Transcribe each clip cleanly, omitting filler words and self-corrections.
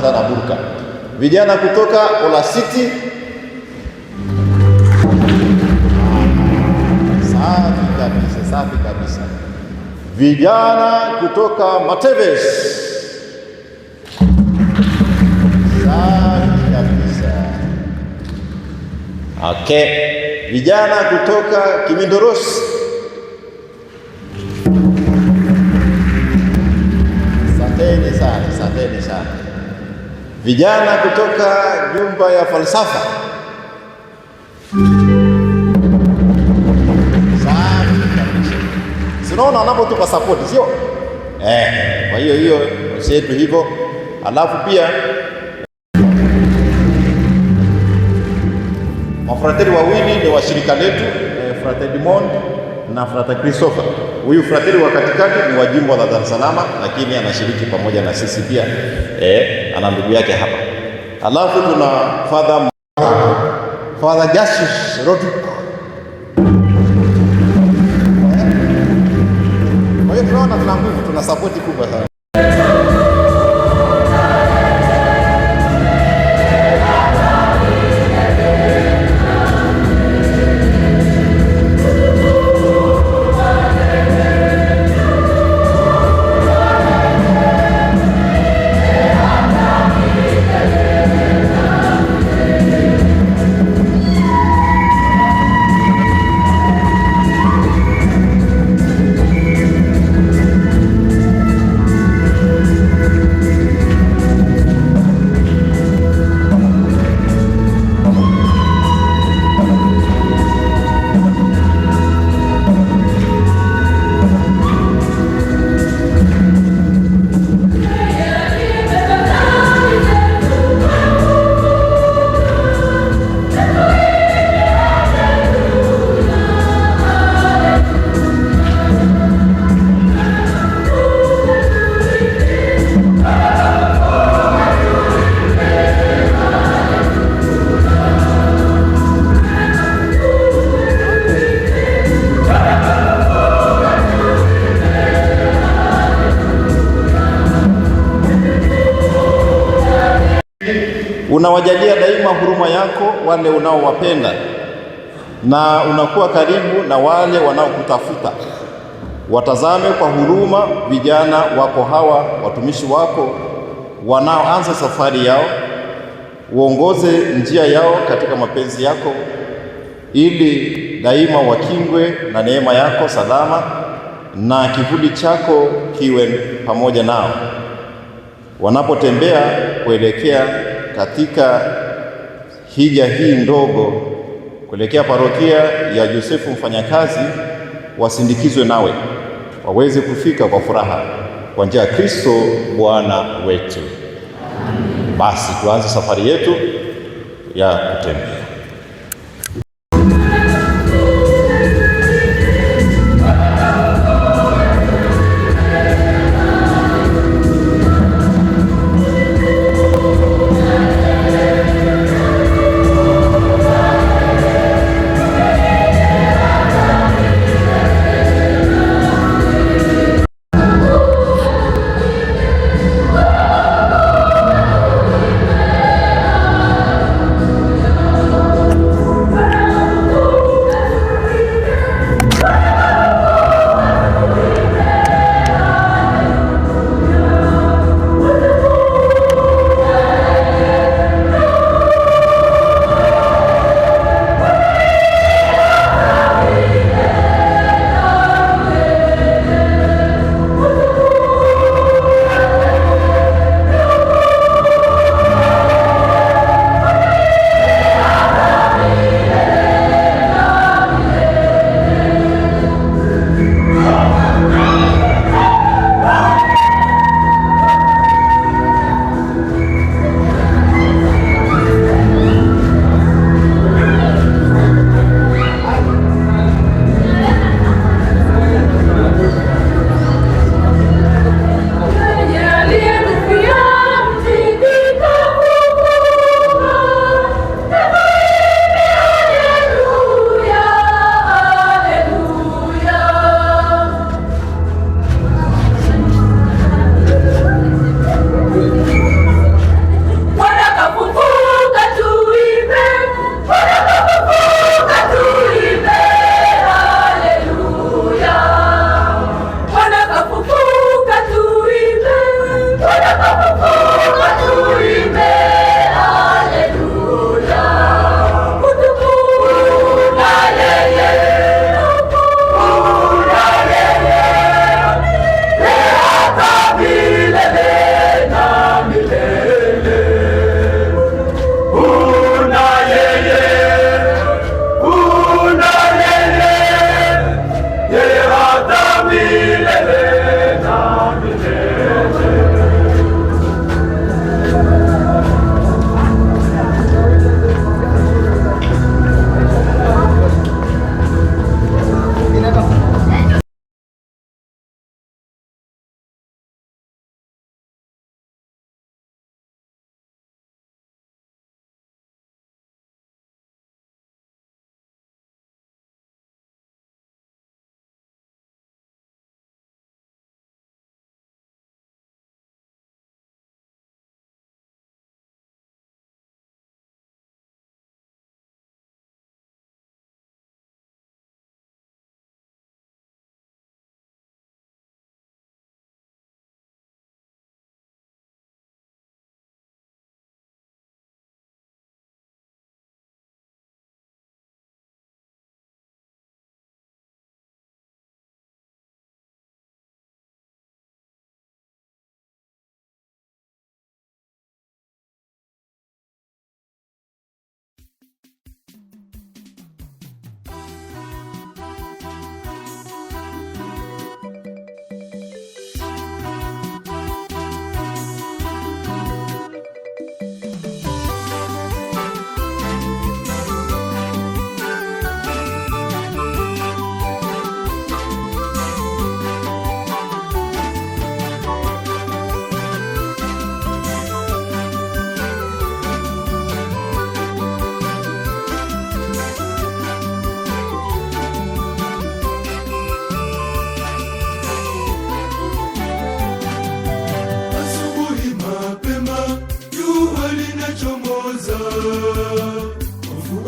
hata na burka. Vijana kutoka Ola City, safi kabisa, safi kabisa. Vijana kutoka Mateves, safi kabisa. Okay, vijana kutoka Kimindorosi, asanteni sana, asanteni sana. Vijana kutoka nyumba ya falsafa, safi kabisa. Sinaona wanapotupa support, sio? Kwa hiyo yetu hivyo. Alafu pia mafrateri wawili ni wa shirika letu, Frater Dimond na Frater Christopher. Huyu frateri wa katikati ni wa jimbo la Dar es Salaam, lakini anashiriki pamoja na sisi pia. Ana ndugu yake hapa. Alafu tuna Father Justice Rodrick. Kwa hiyo tunaona tuna nguvu, tuna support kubwa sana. Unawajalia daima huruma yako wale unaowapenda, na unakuwa karibu na wale wanaokutafuta. Watazame kwa huruma vijana wako hawa, watumishi wako wanaoanza safari yao. Uongoze njia yao katika mapenzi yako, ili daima wakingwe na neema yako salama, na kivuli chako kiwe pamoja nao wanapotembea kuelekea katika hija hii ndogo kuelekea parokia ya Yosefu Mfanyakazi. Wasindikizwe nawe, waweze kufika kwa furaha kwa njia ya Kristo Bwana wetu. Basi tuanze safari yetu ya kutembea.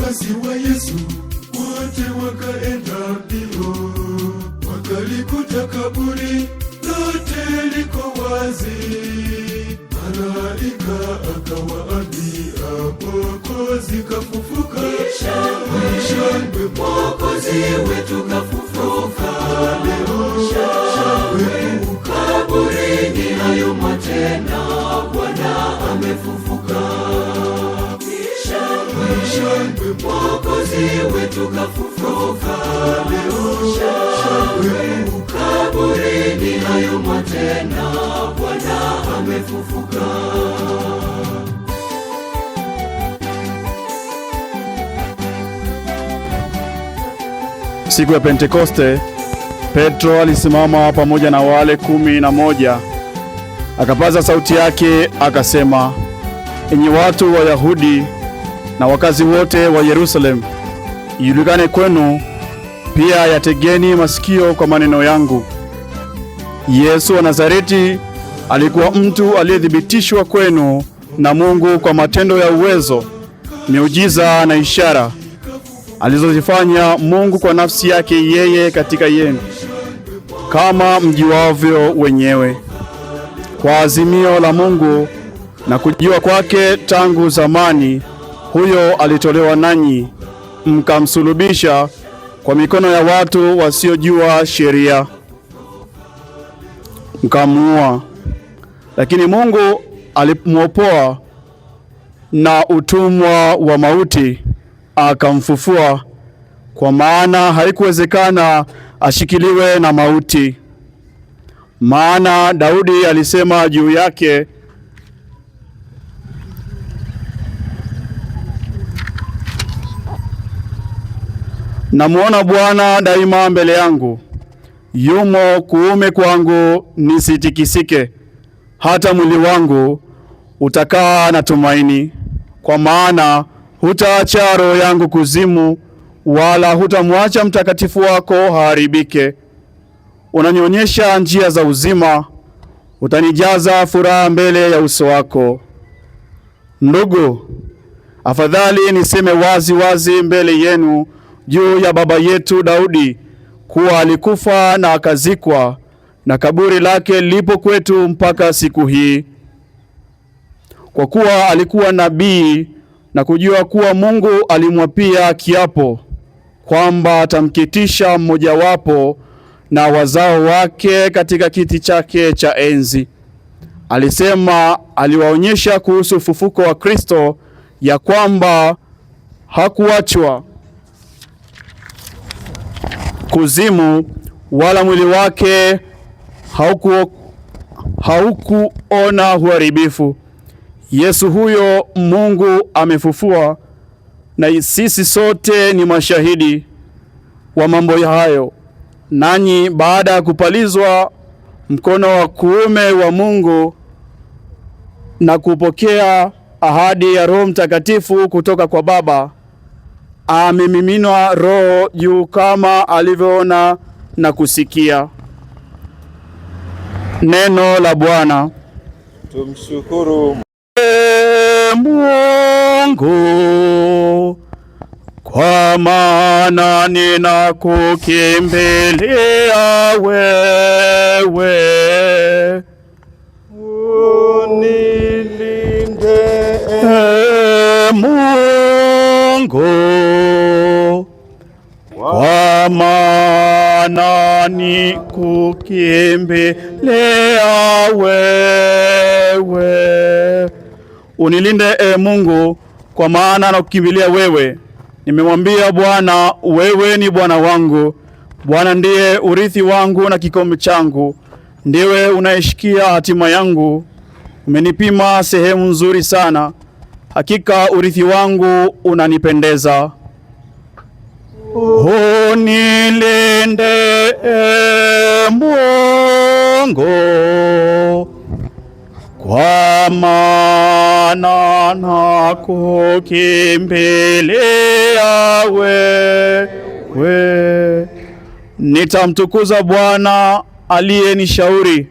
Wafuasi wa Yesu wote wakaenda mbio, wakalikuta kaburi lote liko wazi. Malaika akawaambia, Mwokozi kafufuka. Shangwe, Mwokozi wetu kafufuka. Leo shangwe, kaburini hayumo tena, Bwana amefufuka. Shangwe, Mwokozi wetu kafufuka. Leo shangwe, kaburini hayumo tena, Bwana amefufuka. Siku ya Pentekoste, Petro alisimama pamoja na wale 11, akapaza sauti yake akasema, enyi watu wa Yahudi na wakazi wote wa Yerusalemu, ijulikane kwenu, pia yategeni masikio kwa maneno yangu. Yesu wa Nazareti alikuwa mtu aliyethibitishwa kwenu na Mungu kwa matendo ya uwezo, miujiza na ishara alizozifanya Mungu kwa nafsi yake yeye katika yenu, kama mjiwavyo wenyewe. Kwa azimio la Mungu na kujua kwake tangu zamani, huyo alitolewa nanyi, mkamsulubisha kwa mikono ya watu wasiojua sheria, mkamuua. Lakini Mungu alimwopoa na utumwa wa mauti, akamfufua, kwa maana haikuwezekana ashikiliwe na mauti. Maana Daudi alisema juu yake, namuona Bwana daima mbele yangu, yumo kuume kwangu, nisitikisike. Hata mwili wangu utakaa na tumaini, kwa maana hutaacha roho yangu kuzimu, wala hutamwacha mtakatifu wako haharibike. Unanionyesha njia za uzima, utanijaza furaha mbele ya uso wako. Ndugu, afadhali niseme wazi wazi mbele yenu juu ya baba yetu Daudi, kuwa alikufa na akazikwa, na kaburi lake lipo kwetu mpaka siku hii. Kwa kuwa alikuwa nabii na kujua kuwa Mungu alimwapia kiapo kwamba atamketisha mmojawapo na wazao wake katika kiti chake cha enzi. Alisema, aliwaonyesha kuhusu ufufuko wa Kristo, ya kwamba hakuachwa kuzimu, wala mwili wake haukuona uharibifu. Yesu huyo Mungu amefufua, na sisi sote ni mashahidi wa mambo hayo. Nanyi baada ya kupalizwa mkono wa kuume wa Mungu na kupokea ahadi ya Roho Mtakatifu kutoka kwa Baba, amemiminwa Roho juu kama alivyoona na kusikia. Neno la Bwana. Tumshukuru Mungu, kwa maana ninakukimbilia wewe. unilinde Mungu, kwa maana nikukimbilia wewe. Unilinde Mungu, kwa maana nakukimbilia wewe. Nimemwambia Bwana, wewe ni Bwana wangu. Bwana ndiye urithi wangu na kikombe changu. Ndiwe unaishikia hatima yangu. Umenipima sehemu nzuri sana. Hakika urithi wangu unanipendeza. Unilinde Mungu, kwa maana nakukimbilia wewe. Nitamtukuza Bwana aliyenishauri,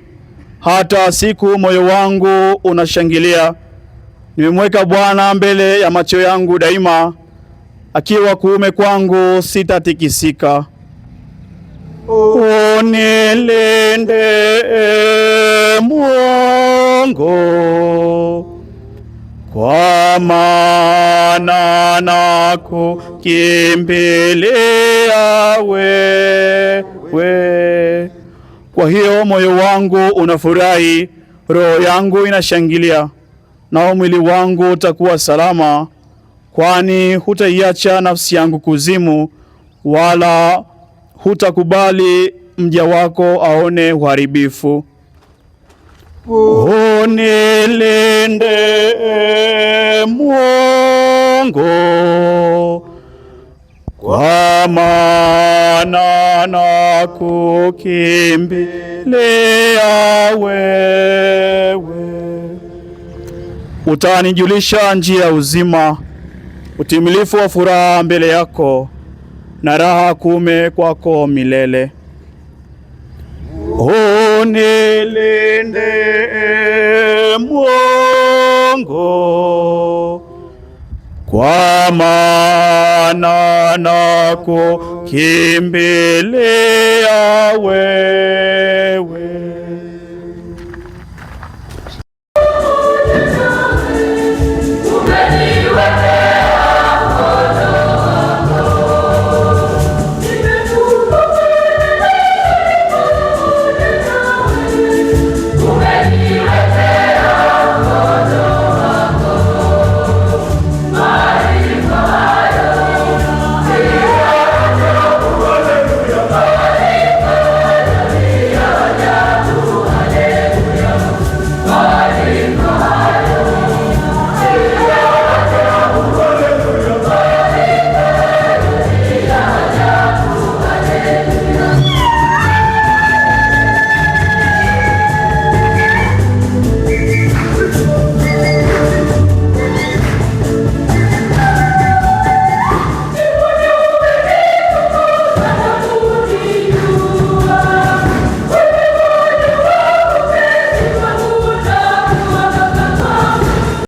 hata siku moyo wangu unashangilia. Nimemweka Bwana mbele ya macho yangu daima, akiwa kuume kwangu sitatikisika. Unilinde Mungu, kwa maana nakukimbilia wewe. Kwa hiyo moyo wangu unafurahi, roho yangu inashangilia, nao mwili wangu utakuwa salama, kwani hutaiacha nafsi yangu kuzimu, wala hutakubali mja wako aone uharibifu. Unilinde Mungu, kwa maana nakukimbilia wewe. Utanijulisha njia ya uzima, utimilifu wa furaha mbele yako, na raha kuume kwako milele. Unilinde Mungu, kwa maana nakukimbilia wewe.